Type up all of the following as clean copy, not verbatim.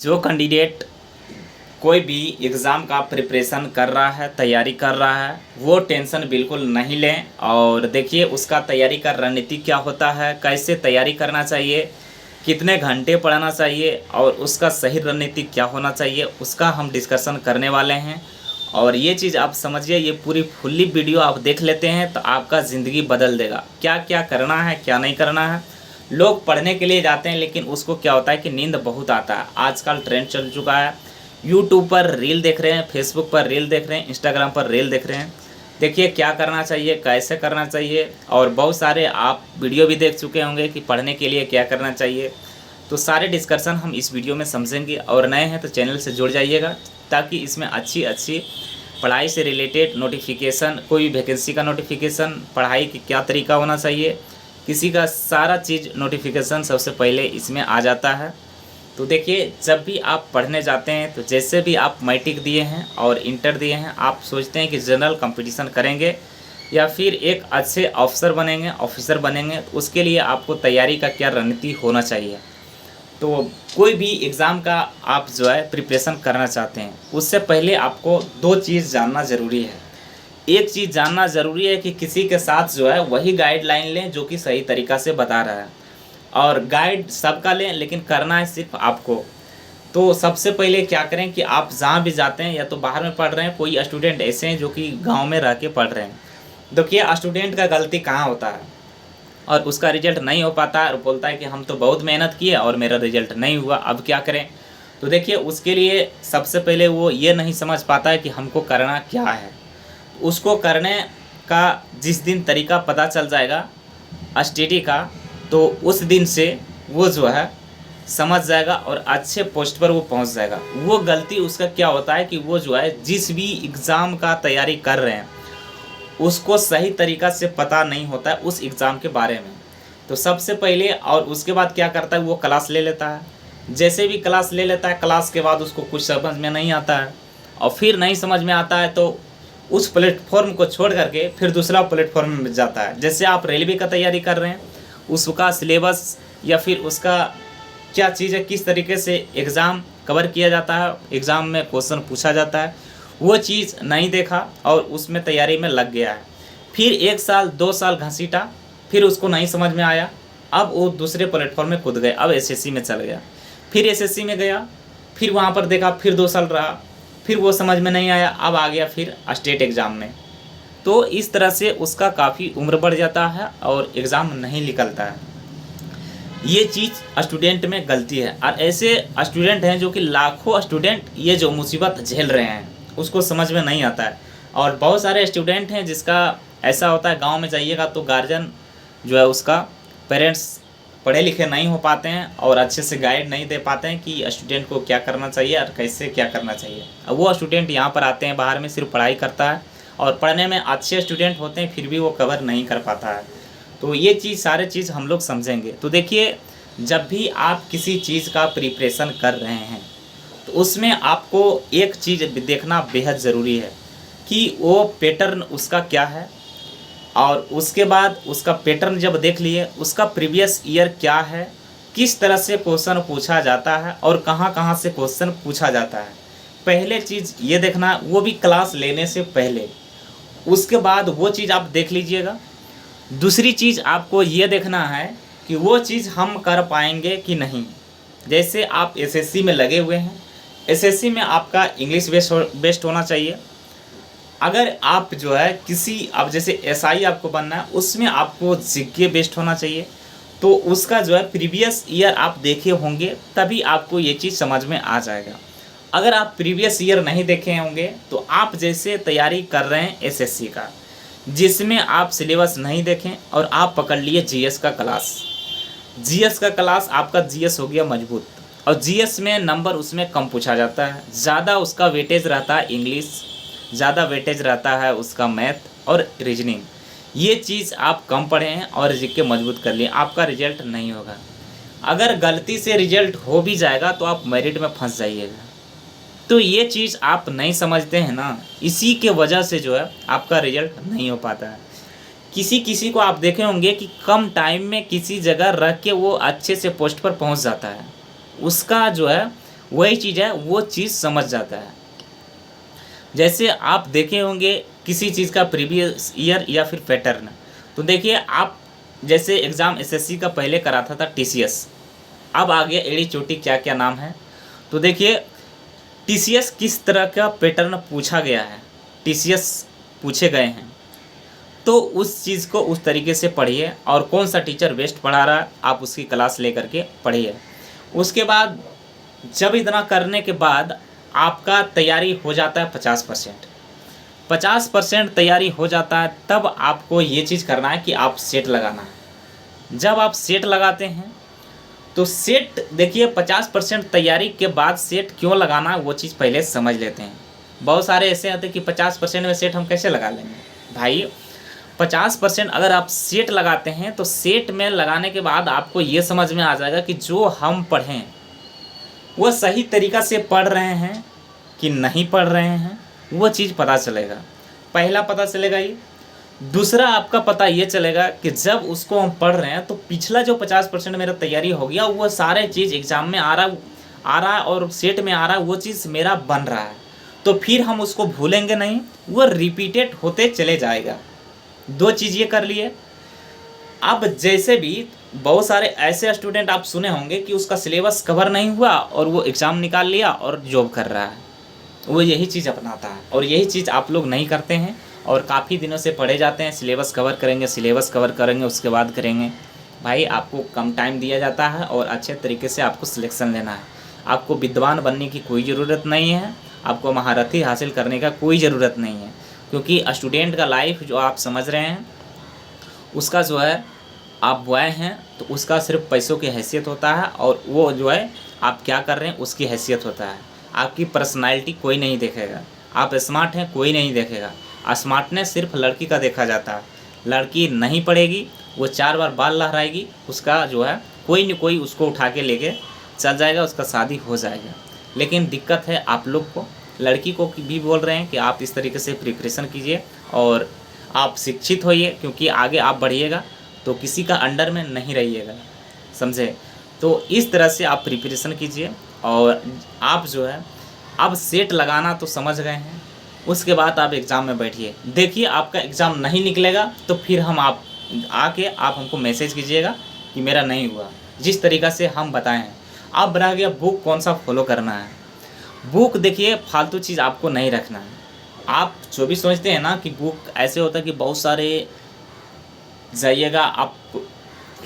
जो कैंडिडेट कोई भी एग्ज़ाम का प्रिपरेशन कर रहा है, तैयारी कर रहा है, वो टेंशन बिल्कुल नहीं लें। और देखिए उसका तैयारी का रणनीति क्या होता है, कैसे तैयारी करना चाहिए, कितने घंटे पढ़ना चाहिए और उसका सही रणनीति क्या होना चाहिए, उसका हम डिस्कशन करने वाले हैं। और ये चीज़ आप समझिए, ये पूरी फुल्ली वीडियो आप देख लेते हैं तो आपका ज़िंदगी बदल देगा। क्या क्या करना है, क्या नहीं करना है। लोग पढ़ने के लिए जाते हैं लेकिन उसको क्या होता है कि नींद बहुत आता है। आजकल ट्रेंड चल चुका है, यूट्यूब पर रील देख रहे हैं, फेसबुक पर रील देख रहे हैं, इंस्टाग्राम पर रील देख रहे हैं। देखिए क्या करना चाहिए, कैसे करना चाहिए। और बहुत सारे आप वीडियो भी देख चुके होंगे कि पढ़ने के लिए क्या करना चाहिए। तो सारे डिस्कशन हम इस वीडियो में समझेंगे। और नए हैं तो चैनल से जुड़ जाइएगा ताकि इसमें अच्छी अच्छी पढ़ाई से रिलेटेड नोटिफिकेशन, कोई वैकेंसी का नोटिफिकेशन, पढ़ाई की क्या तरीका होना चाहिए, किसी का सारा चीज़ नोटिफिकेशन सबसे पहले इसमें आ जाता है। तो देखिए जब भी आप पढ़ने जाते हैं तो जैसे भी आप मैट्रिक दिए हैं और इंटर दिए हैं, आप सोचते हैं कि जनरल कंपटीशन करेंगे या फिर एक अच्छे अफसर बनेंगे, ऑफिसर बनेंगे, तो उसके लिए आपको तैयारी का क्या रणनीति होना चाहिए। तो कोई भी एग्ज़ाम का आप जो है प्रिपरेशन करना चाहते हैं, उससे पहले आपको दो चीज़ जानना ज़रूरी है। एक चीज़ जानना ज़रूरी है कि किसी के साथ जो है वही गाइडलाइन लें जो कि सही तरीक़ा से बता रहा है। और गाइड सबका लें लेकिन करना है सिर्फ आपको। तो सबसे पहले क्या करें कि आप जहाँ भी जाते हैं या तो बाहर में पढ़ रहे हैं, कोई स्टूडेंट ऐसे हैं जो कि गांव में रह के पढ़ रहे हैं। देखिए स्टूडेंट का गलती कहाँ होता है और उसका रिजल्ट नहीं हो पाता है और बोलता है कि हम तो बहुत मेहनत किए और मेरा रिजल्ट नहीं हुआ, अब क्या करें। तो देखिए उसके लिए सबसे पहले वो ये नहीं समझ पाता है कि हमको करना क्या है। उसको करने का जिस दिन तरीका पता चल जाएगा स्टडी का, तो उस दिन से वो जो है समझ जाएगा और अच्छे पोस्ट पर वो पहुंच जाएगा। वो गलती उसका क्या होता है कि वो जो है जिस भी एग्ज़ाम का तैयारी कर रहे हैं उसको सही तरीक़ा से पता नहीं होता है उस एग्ज़ाम के बारे में। तो सबसे पहले और उसके बाद क्या करता है, वो क्लास ले लेता है। जैसे भी क्लास ले लेता है, क्लास के बाद उसको कुछ समझ में नहीं आता है और फिर नहीं समझ में आता है तो उस प्लेटफॉर्म को छोड़ करके फिर दूसरा प्लेटफॉर्म में जाता है। जैसे आप रेलवे का तैयारी कर रहे हैं, उसका सिलेबस या फिर उसका क्या चीज़ है, किस तरीके से एग्ज़ाम कवर किया जाता है, एग्ज़ाम में क्वेश्चन पूछा जाता है, वो चीज़ नहीं देखा और उसमें तैयारी में लग गया है। फिर 1 साल 2 साल घसीटा, फिर उसको नहीं समझ में आया, अब वो दूसरे प्लेटफॉर्म में कूद गए, अब एसएससी में चल गया। फिर एसएससी में गया, फिर वहाँ पर देखा, फिर 2 साल रहा, फिर वो समझ में नहीं आया, अब आ गया फिर स्टेट एग्ज़ाम में। तो इस तरह से उसका काफ़ी उम्र बढ़ जाता है और एग्ज़ाम नहीं निकलता है। ये चीज़ स्टूडेंट में गलती है। और ऐसे स्टूडेंट हैं जो कि लाखों स्टूडेंट ये जो मुसीबत झेल रहे हैं उसको समझ में नहीं आता है। और बहुत सारे स्टूडेंट हैं जिसका ऐसा होता है, गांव में जाइएगा तो गार्जियन जो है उसका पेरेंट्स पढ़े लिखे नहीं हो पाते हैं और अच्छे से गाइड नहीं दे पाते हैं कि स्टूडेंट को क्या करना चाहिए और कैसे क्या करना चाहिए। अब वो स्टूडेंट यहाँ पर आते हैं, बाहर में सिर्फ पढ़ाई करता है और पढ़ने में अच्छे स्टूडेंट होते हैं फिर भी वो कवर नहीं कर पाता है। तो ये चीज़ सारे चीज़ हम लोग समझेंगे। तो देखिए जब भी आप किसी चीज़ का प्रिपरेशन कर रहे हैं तो उसमें आपको एक चीज़ देखना बेहद ज़रूरी है कि वो पैटर्न उसका क्या है। और उसके बाद उसका पैटर्न जब देख लिए, उसका प्रीवियस ईयर क्या है, किस तरह से क्वेश्चन पूछा जाता है और कहाँ कहाँ से क्वेश्चन पूछा जाता है, पहले चीज़ ये देखना, वो भी क्लास लेने से पहले। उसके बाद वो चीज़ आप देख लीजिएगा। दूसरी चीज़ आपको ये देखना है कि वो चीज़ हम कर पाएंगे कि नहीं। जैसे आप एसएससी में लगे हुए हैं, एसएससी में आपका इंग्लिश बेस्ट होना चाहिए। अगर आप जो है किसी, अब जैसे एसआई आपको बनना है, उसमें आपको जीके बेस्ट होना चाहिए। तो उसका जो है प्रीवियस ईयर आप देखे होंगे तभी आपको ये चीज़ समझ में आ जाएगा। अगर आप प्रीवियस ईयर नहीं देखे होंगे तो आप जैसे तैयारी कर रहे हैं एसएससी का, जिसमें आप सिलेबस नहीं देखें और आप पकड़ लिए जीएस का क्लास, जीएस का क्लास, आपका जीएस हो गया मजबूत और जीएस में नंबर उसमें कम पूछा जाता है, ज़्यादा उसका वेटेज रहता है इंग्लिश, ज़्यादा वेटेज रहता है उसका मैथ और रीजनिंग। ये चीज़ आप कम पढ़े हैं और जीके मजबूत कर लिए, आपका रिजल्ट नहीं होगा। अगर गलती से रिजल्ट हो भी जाएगा तो आप मेरिट में फंस जाइएगा। तो ये चीज़ आप नहीं समझते हैं ना, इसी के वजह से जो है आपका रिजल्ट नहीं हो पाता है। किसी किसी को आप देखे होंगे कि कम टाइम में किसी जगह रख के वो अच्छे से पोस्ट पर पहुंच जाता है, उसका जो है वही चीज़ है, वो चीज़ समझ जाता है। जैसे आप देखे होंगे किसी चीज़ का प्रीवियस ईयर या फिर पैटर्न, तो देखिए आप जैसे एग्ज़ाम एसएससी का पहले कराता था टीसीएस, अब आ गया एड़ी चोटी क्या क्या नाम है। तो देखिए टीसीएस किस तरह का पैटर्न पूछा गया है, टीसीएस पूछे गए हैं, तो उस चीज़ को उस तरीके से पढ़िए और कौन सा टीचर बेस्ट पढ़ा रहा है आप उसकी क्लास ले करके पढ़िए। उसके बाद जब इतना करने के बाद आपका तैयारी हो जाता है 50% तैयारी हो जाता है, तब आपको ये चीज़ करना है कि आप सेट लगाना है। जब आप सेट लगाते हैं तो सेट देखिए 50% तैयारी के बाद सेट क्यों लगाना है वो चीज़ पहले समझ लेते हैं। बहुत सारे ऐसे आते हैं कि 50% में सेट हम कैसे लगा लेंगे। भाई 50% अगर आप सेट लगाते हैं तो सेट में लगाने के बाद आपको ये समझ में आ जाएगा कि जो हम पढ़ें वो सही तरीक़ा से पढ़ रहे हैं कि नहीं पढ़ रहे हैं, वो चीज़ पता चलेगा। पहला पता चलेगा ये। दूसरा आपका पता ये चलेगा कि जब उसको हम पढ़ रहे हैं तो पिछला जो 50% मेरा तैयारी हो गया वो सारे चीज़ एग्ज़ाम में आ रहा और सेट में आ रहा, वो चीज़ मेरा बन रहा है, तो फिर हम उसको भूलेंगे नहीं, वो रिपीटेड होते चले जाएगा। दो चीज़ ये कर लिए। अब जैसे भी बहुत सारे ऐसे स्टूडेंट आप सुने होंगे कि उसका सिलेबस कवर नहीं हुआ और वो एग्ज़ाम निकाल लिया और जॉब कर रहा है, वो यही चीज़ अपनाता है और यही चीज़ आप लोग नहीं करते हैं और काफ़ी दिनों से पढ़े जाते हैं। सिलेबस कवर करेंगे उसके बाद करेंगे। भाई आपको कम टाइम दिया जाता है और अच्छे तरीके से आपको सिलेक्शन लेना है। आपको विद्वान बनने की कोई ज़रूरत नहीं है, आपको महारथी हासिल करने का कोई ज़रूरत नहीं है, क्योंकि स्टूडेंट का लाइफ जो आप समझ रहे हैं उसका जो है आप बॉय हैं तो उसका सिर्फ पैसों की हैसियत होता है और वो जो है आप क्या कर रहे हैं उसकी हैसियत होता है। आपकी पर्सनालिटी कोई नहीं देखेगा, आप स्मार्ट हैं कोई नहीं देखेगा। स्मार्टनेस सिर्फ लड़की का देखा जाता है। लड़की नहीं पढ़ेगी, वो 4 बार बाल लहराएगी, उसका जो है कोई न कोई उसको उठा के लेके चल जाएगा, उसका शादी हो जाएगा। लेकिन दिक्कत है आप लोग को, लड़की को भी बोल रहे हैं कि आप इस तरीके से प्रिपरेशन कीजिए और आप शिक्षित होइए, क्योंकि आगे आप बढ़िएगा तो किसी का अंडर में नहीं रहिएगा, समझे। तो इस तरह से आप प्रिपरेशन कीजिए और आप जो है अब सेट लगाना तो समझ गए हैं, उसके बाद आप एग्ज़ाम में बैठिए। देखिए आपका एग्ज़ाम नहीं निकलेगा तो फिर हम आप हमको मैसेज कीजिएगा कि मेरा नहीं हुआ, जिस तरीक़ा से हम बताएं हैं। अब रह गया बुक कौन सा फॉलो करना है। बुक देखिए फालतू चीज़ आपको नहीं रखना है। आप जो भी सोचते हैं ना कि बुक ऐसे होता है कि बहुत सारे, जाइएगा आप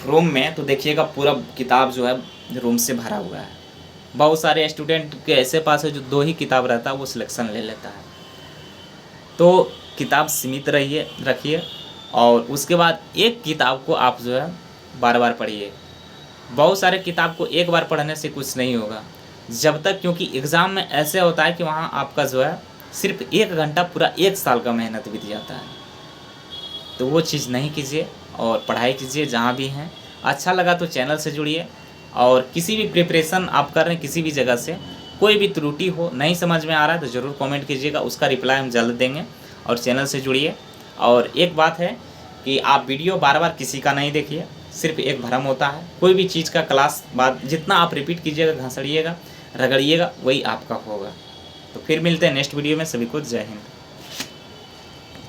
रूम में तो देखिएगा पूरा किताब जो है रूम से भरा हुआ है। बहुत सारे स्टूडेंट के ऐसे पास है जो 2 ही किताब रहता है, वो सिलेक्शन ले लेता है। तो किताब सीमित रखिए और उसके बाद एक किताब को आप जो है बार बार पढ़िए। बहुत सारे किताब को एक बार पढ़ने से कुछ नहीं होगा जब तक, क्योंकि एग्ज़ाम में ऐसे होता है कि वहाँ आपका जो है सिर्फ 1 घंटा पूरा 1 साल का मेहनत बीत जाता है। तो वो चीज़ नहीं कीजिए और पढ़ाई कीजिए जहाँ भी हैं। अच्छा लगा तो चैनल से जुड़िए और किसी भी प्रिपरेशन आप कर रहे हैं किसी भी जगह से कोई भी त्रुटि हो, नहीं समझ में आ रहा है तो ज़रूर कमेंट कीजिएगा, उसका रिप्लाई हम जल्द देंगे। और चैनल से जुड़िए। और एक बात है कि आप वीडियो बार बार किसी का नहीं देखिए, सिर्फ एक भ्रम होता है। कोई भी चीज़ का क्लास बाद जितना आप रिपीट कीजिएगा, घसड़िएगा, रगड़िएगा, वही आपका होगा। तो फिर मिलते हैं नेक्स्ट वीडियो में। सभी को जय हिंद।